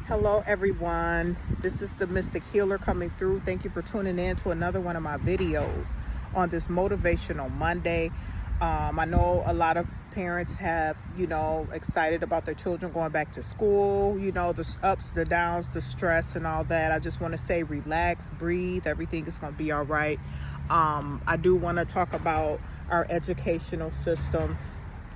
Hello everyone, this is the Mystic Healer coming through. Thank you for tuning in to another one of my videos on this Motivational Monday. I know a lot of parents have, excited about their children going back to school, the ups, the downs, the stress and all that. I just want to say relax, breathe, everything is going to be all right. I do want to talk about our educational system.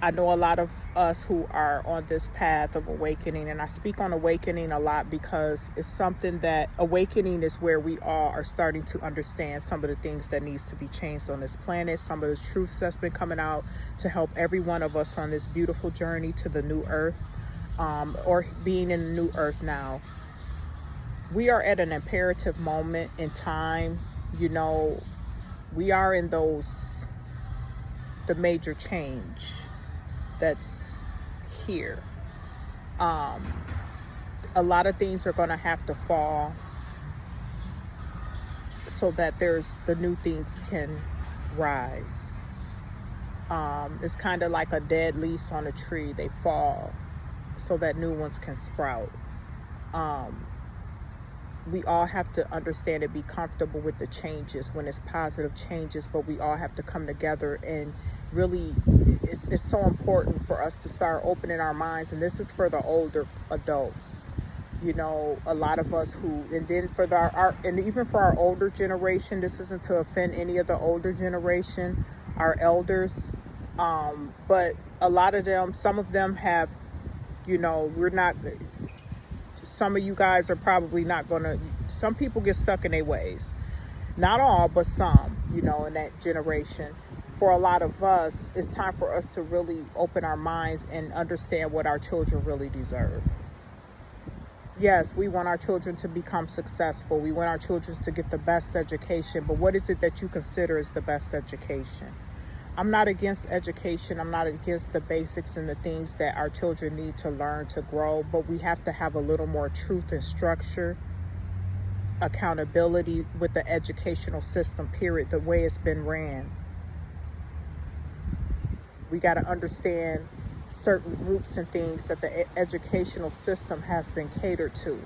I know a lot of us who are on this path of awakening, and I speak on awakening a lot because it's something that awakening is where we all are starting to understand some of the things that needs to be changed on this planet, some of the truths that's been coming out to help every one of us on this beautiful journey to the new earth, or being in the new earth now. We are at an imperative moment in time. We are in the major change that's here. A lot of things are going to have to fall so that the new things can rise. It's kind of like a dead leaves on a tree. They fall so that new ones can sprout. We all have to understand and be comfortable with the changes when it's positive changes, but we all have to come together and really, it's so important for us to start opening our minds. And this is for the older adults, a lot of us and then for and even for our older generation, this isn't to offend any of the older generation, our elders, but a lot of them, some of them have, some of you guys are probably not gonna, some people get stuck in their ways, not all, but some, in that generation. For a lot of us, it's time for us to really open our minds and understand what our children really deserve. Yes, we want our children to become successful. We want our children to get the best education, but what is it that you consider as the best education? I'm not against education. I'm not against the basics and the things that our children need to learn to grow, but we have to have a little more truth and structure, accountability with the educational system, period, the way it's been ran. We got to understand certain groups and things that the educational system has been catered to.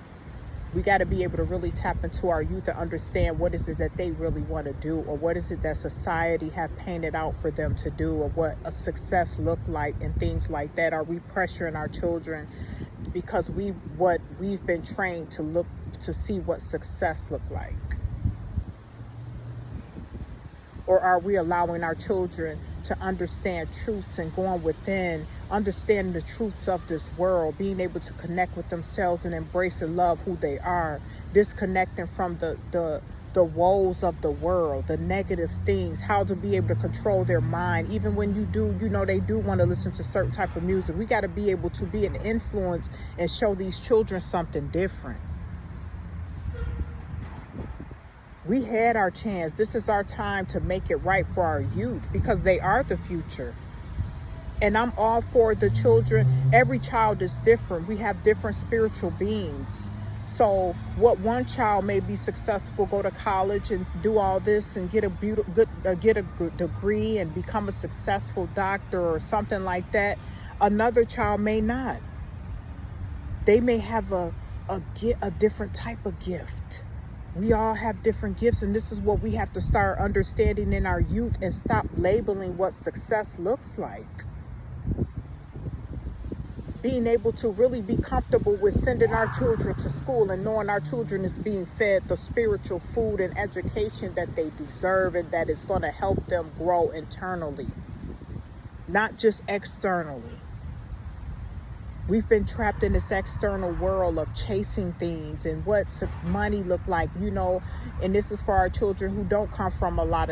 We got to be able to really tap into our youth and understand what is it that they really want to do, or what is it that society have painted out for them to do, or what a success look like and things like that. Are we pressuring our children because we've been trained to see what success look like? Or are we allowing our children to understand truths and going within, understanding the truths of this world, being able to connect with themselves and embrace and love who they are, disconnecting from the woes of the world, the negative things, how to be able to control their mind. Even when you do, they do want to listen to certain type of music. We got to be able to be an influence and show these children something different. We had our chance. This is our time to make it right for our youth because they are the future. And I'm all for the children. Every child is different. We have different spiritual beings. So what one child may be successful, go to college and do all this and get a good degree and become a successful doctor or something like that. Another child may not. They may have a different type of gift. We all have different gifts, and this is what we have to start understanding in our youth and stop labeling what success looks like. Being able to really be comfortable with sending our children to school and knowing our children is being fed the spiritual food and education that they deserve and that is going to help them grow internally, not just externally. We've been trapped in this external world of chasing things and what money look like, and this is for our children who don't come from a lot.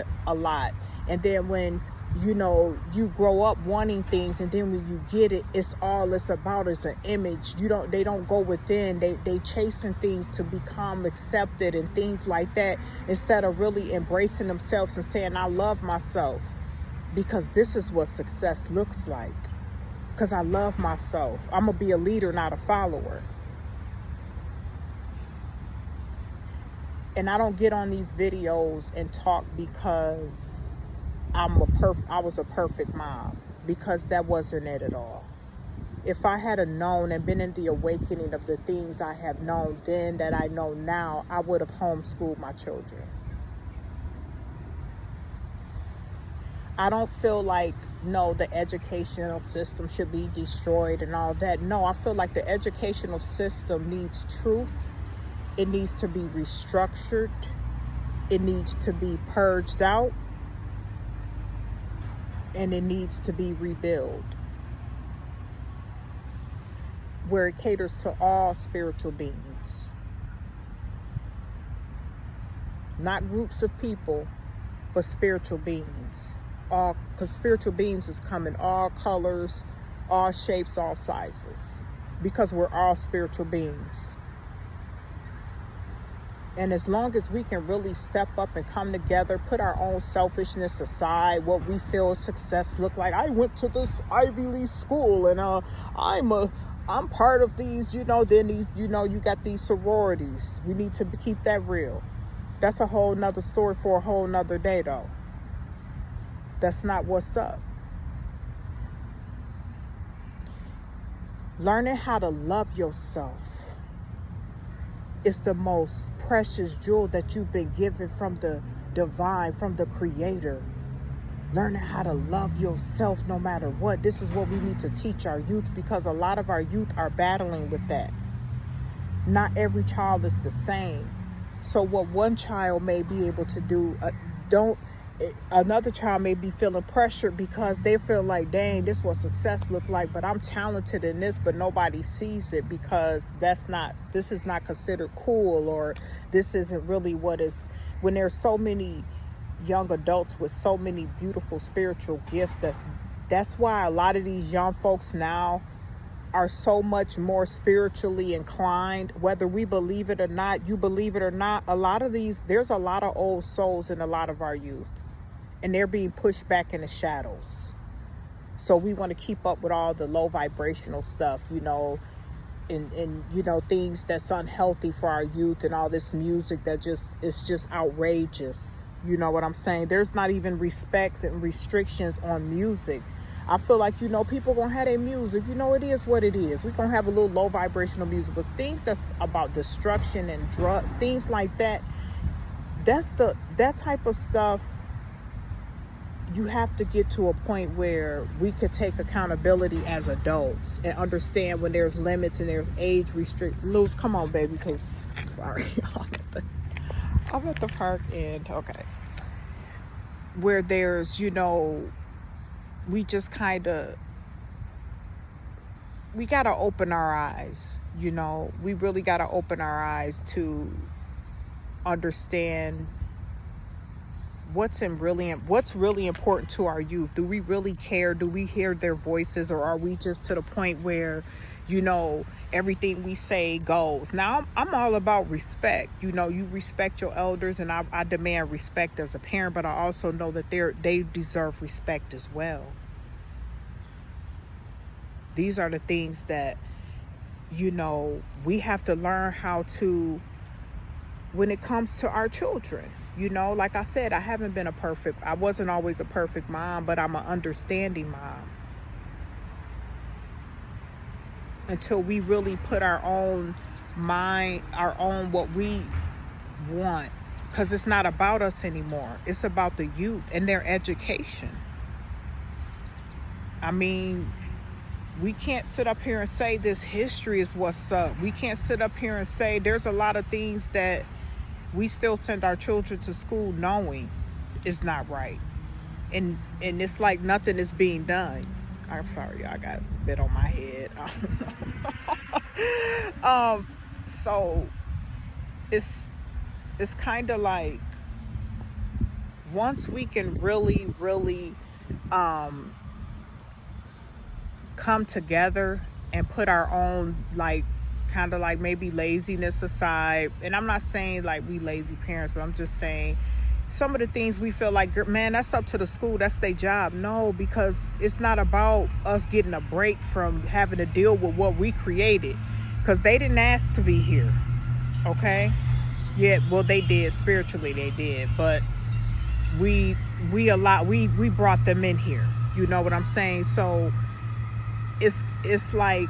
And then when, you grow up wanting things, and then when you get it, all it's about is an image. They don't go within. They chasing things to become accepted and things like that, instead of really embracing themselves and saying, I love myself, because this is what success looks like. Because I love myself. I'm going to be a leader, not a follower. And I don't get on these videos and talk because I was a perfect mom, because that wasn't it at all. If I had known and been in the awakening of the things I have known then that I know now, I would have homeschooled my children. I don't feel like, no, the educational system should be destroyed and all that. No, I feel like the educational system needs truth. It needs to be restructured. It needs to be purged out. And it needs to be rebuilt, where it caters to all spiritual beings. Not groups of people, but spiritual beings. All, because spiritual beings is coming all colors, all shapes, all sizes, because we're all spiritual beings. And as long as we can really step up and come together, put our own selfishness aside, what we feel success look like. I went to this Ivy League school and I'm part of these, then these, you got these sororities. We need to keep that real. That's a whole nother story for a whole nother day though. That's not what's up. Learning how to love yourself is the most precious jewel that you've been given from the divine, from the creator. Learning how to love yourself no matter what. This is what we need to teach our youth, because a lot of our youth are battling with that. Not every child is the same. So what one child may be able to do, another child may be feeling pressured because they feel like, dang, this is what success look like, but I'm talented in this, but nobody sees it because this is not considered cool, or this isn't really what is, when there's so many young adults with so many beautiful spiritual gifts. That's why a lot of these young folks now are so much more spiritually inclined, whether we believe it or not, you believe it or not. There's a lot of old souls in a lot of our youth, and they're being pushed back in the shadows. So we want to keep up with all the low vibrational stuff, and things that's unhealthy for our youth, and all this music that is just outrageous. You know what I'm saying? There's not even respects and restrictions on music. I feel like, people gonna have their music. It is what it is. We're gonna have a little low vibrational music, but things that's about destruction and drug, things like that, that type of stuff, you have to get to a point where we could take accountability as adults and understand when there's limits and there's age Luz, come on, baby, because I'm sorry. I'm at the park, and okay. Where there's, we just we got to open our eyes, we really got to open our eyes to understand what's really important to our youth. Do we really care? Do we hear their voices, or are we just to the point where, everything we say goes? Now, I'm all about respect. You respect your elders, and I demand respect as a parent, but I also know that they deserve respect as well. These are the things that, we have to learn how to, when it comes to our children. Like I said, I wasn't always a perfect mom, but I'm an understanding mom. Until we really put our own mind, what we want, because it's not about us anymore. It's about the youth and their education. I mean, we can't sit up here and say this history is what's up. We can't sit up here and say there's a lot of things that we still send our children to school knowing is not right. And it's like nothing is being done. I'm sorry, I got a bit on my head. I don't know. So it's kind of like, once we can really, really come together and put our own, kind of like maybe laziness aside. And I'm not saying like we lazy parents, but I'm just saying some of the things we feel like, man, that's up to the school, that's their job. No, because it's not about us getting a break from having to deal with what we created, because they didn't ask to be here. Okay? Yeah, well, they did. Spiritually they did, but we brought them in here. You know what I'm saying? So it's like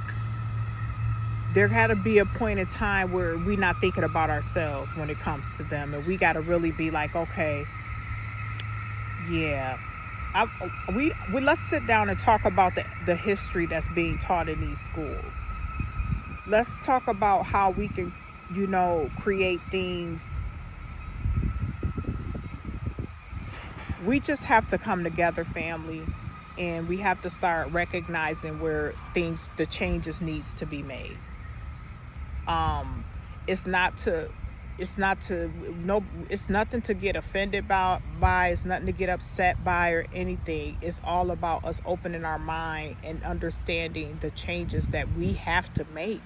there got to be a point in time where we're not thinking about ourselves when it comes to them, and we got to really be like, okay, yeah, we let's sit down and talk about the history that's being taught in these schools. Let's talk about how we can, create things. We just have to come together, family, and we have to start recognizing where the changes needs to be made. It's nothing to get offended by. It's nothing to get upset by or anything. It's all about us opening our mind and understanding the changes that we have to make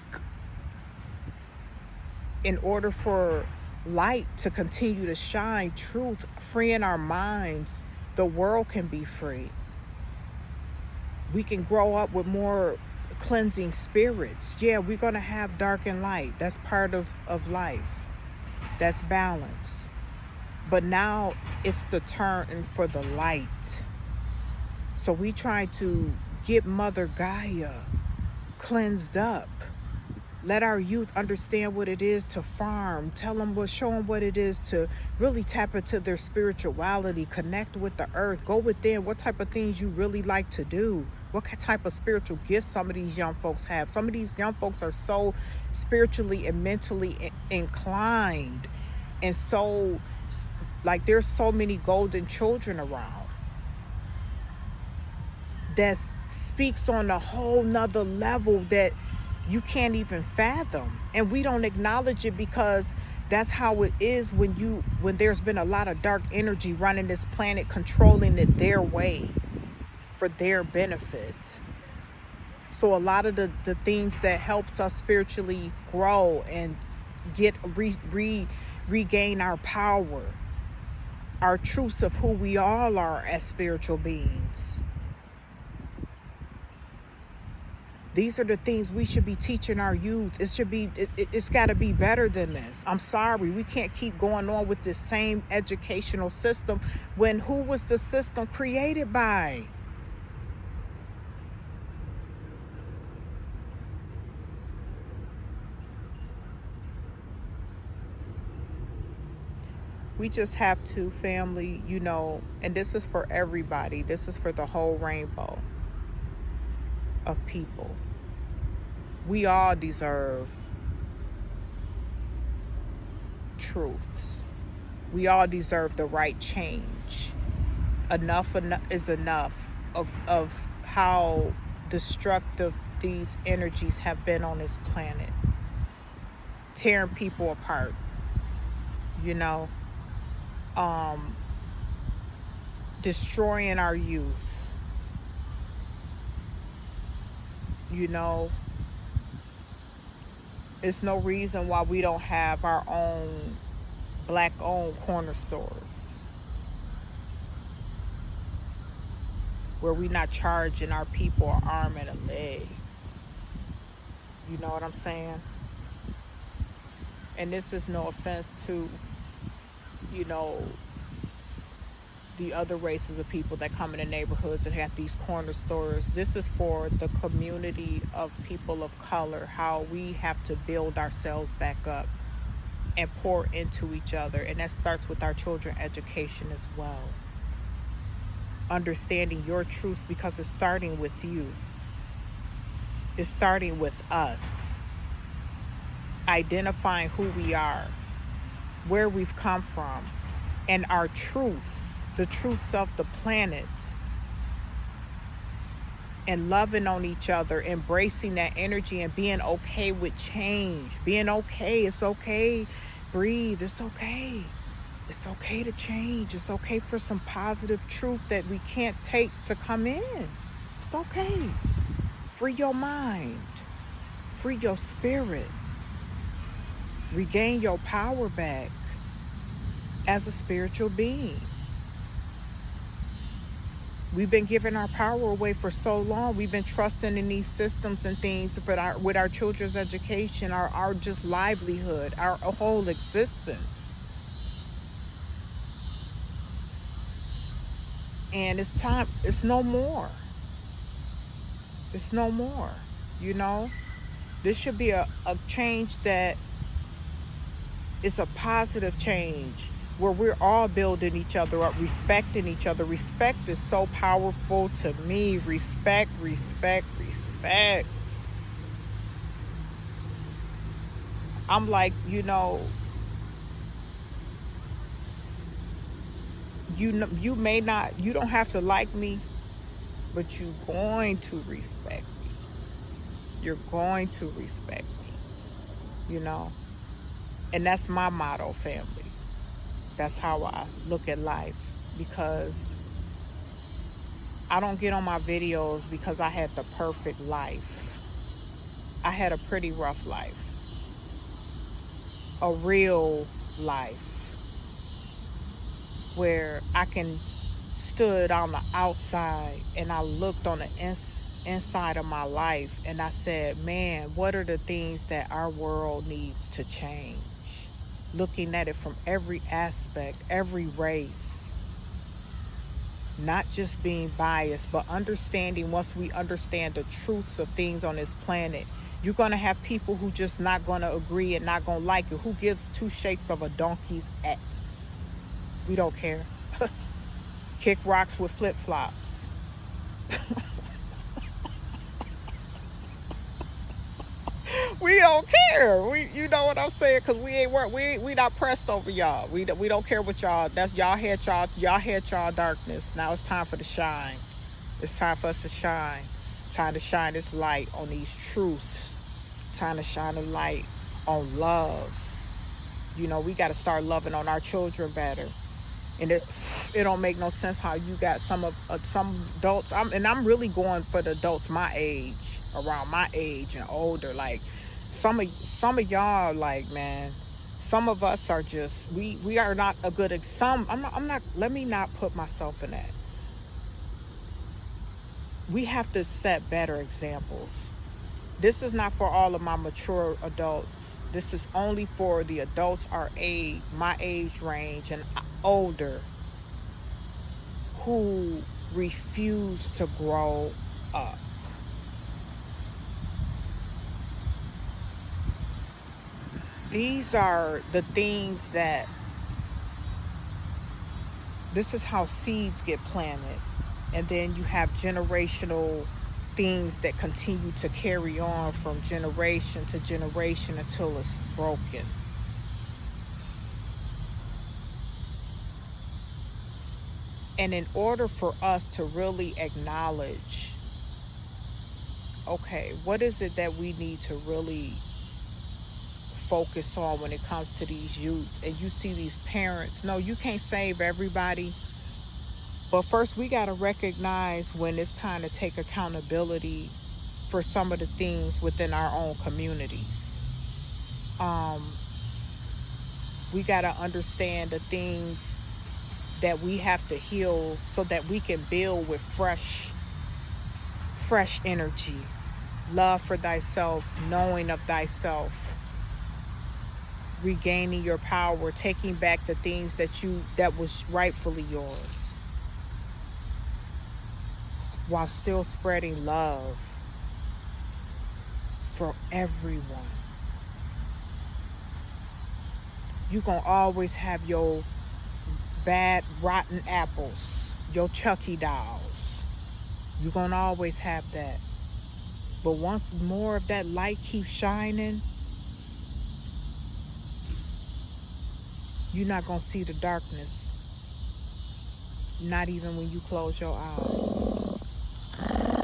in order for light to continue to shine, truth, freeing our minds. The world can be free. We can grow up with more cleansing spirits. Yeah, we're going to have dark and light. That's part of life. That's balance. But now it's the turn for the light. So we try to get Mother Gaia cleansed up. Let our youth understand what it is to farm. Show them what it is to really tap into their spirituality, connect with the earth, go within. What type of things you really like to do? What type of spiritual gifts some of these young folks have? Some of these young folks are so spiritually and mentally inclined, and so like there's so many golden children around that speaks on a whole nother level that you can't even fathom, and we don't acknowledge it because that's how it is when there's been a lot of dark energy running this planet, controlling it their way for their benefit. So a lot of the things that helps us spiritually grow and get regain our power, our truths of who we all are as spiritual beings. These are the things we should be teaching our youth. It's got to be better than this. I'm sorry, we can't keep going on with this same educational system when who was the system created by? We just have to, family, and this is for everybody. This is for the whole rainbow of people. We all deserve truths. We all deserve the right change. Enough is enough of how destructive these energies have been on this planet, tearing people apart, destroying our youth. It's no reason why we don't have our own Black-owned corner stores where we're not charging our people an arm and a leg. You know what I'm saying? And this is no offense to, the other races of people that come in the neighborhoods and have these corner stores. This is for the community of people of color, how we have to build ourselves back up and pour into each other. And that starts with our children education as well. Understanding your truths, because it's starting with you. It's starting with us. Identifying who we are, where we've come from, and our truths, the truths of the planet, and loving on each other, embracing that energy and being okay with change. Being okay. It's okay. Breathe. It's okay. It's okay to change. It's okay for some positive truth that we can't take to come in. It's okay. Free your mind. Free your spirit. Regain your power back as a spiritual being. We've been giving our power away for so long. We've been trusting in these systems and things with our children's education, our just livelihood, our whole existence. And it's time. It's no more. It's no more, you know. This should be a change that is a positive change, where we're all building each other up, respecting each other. Respect is so powerful to me. Respect, respect, respect. I'm like, you know, you may not, you don't have to like me, but you're going to respect me. You're going to respect me, you know. And that's my motto, family. That's how I look at life, because I don't get on my videos because I had the perfect life. I had a pretty rough life, a real life, where I can stood on the outside and I looked on the inside of my life and I said, man, what are the things that our world needs to change? Looking at it from every aspect, every race, not just being biased, but understanding. Once we understand the truths of things on this planet, you're going to have people who just not going to agree and not going to like it. Who gives two shakes of a donkey's at? We don't care. Kick rocks with flip-flops. We don't care. You know what I'm saying? Because we not pressed over y'all. We don't care what y'all. That's y'all had y'all darkness. Now it's time for the shine. It's time for us to shine. Time to shine this light on these truths. Time to shine a light on love. You know, we got to start loving on our children better. And it don't make no sense how you got some adults. I'm really going for the adults my age, around my age and older. Like some of y'all, like, man, some of us are just we are not a good. I'm not. Let me not put myself in that. We have to set better examples. This is not for all of my mature adults. This is only for the adults my age range and older, who refuse to grow up. These are the things this is how seeds get planted. And then you have generational things that continue to carry on from generation to generation until it's broken. And in order for us to really acknowledge, okay, what is it that we need to really focus on when it comes to these youth? And you see these parents, no, you can't save everybody. But first, we got to recognize when it's time to take accountability for some of the things within our own communities. We got to understand the things that we have to heal so that we can build with fresh energy. Love for thyself, knowing of thyself, regaining your power, taking back the things that was rightfully yours, while still spreading love for everyone. You're going to always have your bad, rotten apples, your Chucky dolls. You're going to always have that. But once more of that light keeps shining, you're not going to see the darkness. Not even when you close your eyes.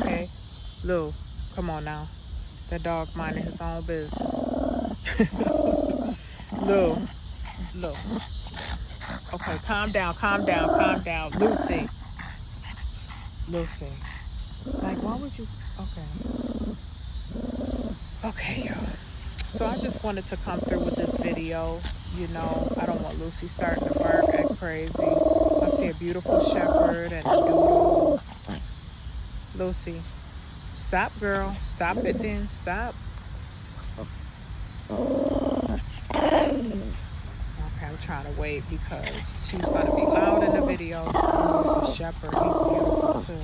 Okay? Lou, come on now. That dog minding his own business. Lou. Okay, calm down. Lucy. Like, why would you? Okay, y'all. So I just wanted to come through with this video. You know, I don't want Lucy starting to bark, act crazy. I see a beautiful shepherd and a doodle. Lucy, stop, girl. Stop it then. Stop. Okay, I'm trying to wait because she's going to be loud in the video. Oh, it's a shepherd. He's beautiful too.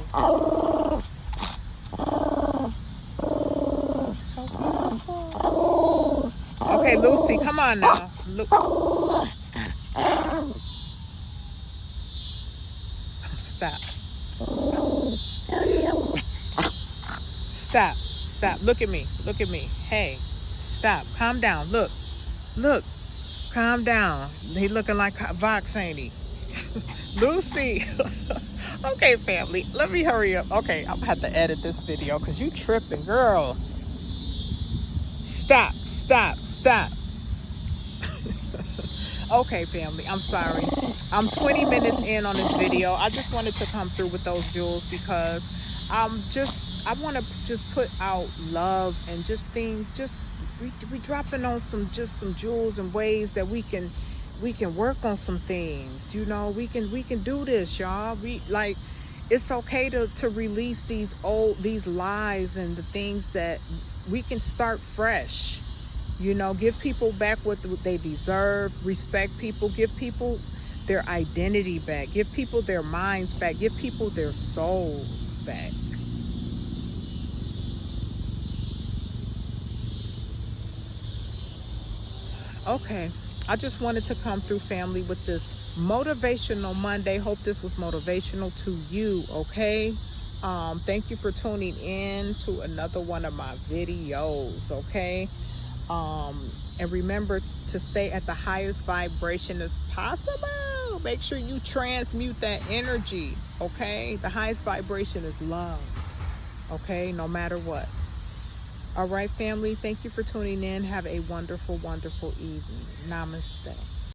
Okay, Lucy, come on now. Look. Stop. Stop. Stop. Look at me. Look at me. Hey, stop. Calm down. Look. Look. Calm down. He looking like Vox, ain't he? Lucy. Okay, family. Let me hurry up. Okay, I'm gonna have to edit this video because you tripping, girl. Stop. Stop. Stop. Okay, family. I'm sorry. I'm 20 minutes in on this video. I just wanted to come through with those jewels because I want to just put out love and just things. Just we dropping on some jewels and ways that we can work on some things. You know, we can do this, y'all. It's okay to release these lies and the things that we can start fresh. You know, give people back what they deserve. Respect people. Give people their identity back. Give people their minds back. Give people their souls back. Okay, I just wanted to come through, family, with this Motivational Monday. Hope this was motivational to you, okay? Thank you for tuning in to another one of my videos, okay? And remember to stay at the highest vibration as possible. Make sure you transmute that energy, okay? The highest vibration is love, okay? No matter what. All right, family, thank you for tuning in. Have a wonderful, wonderful evening. Namaste.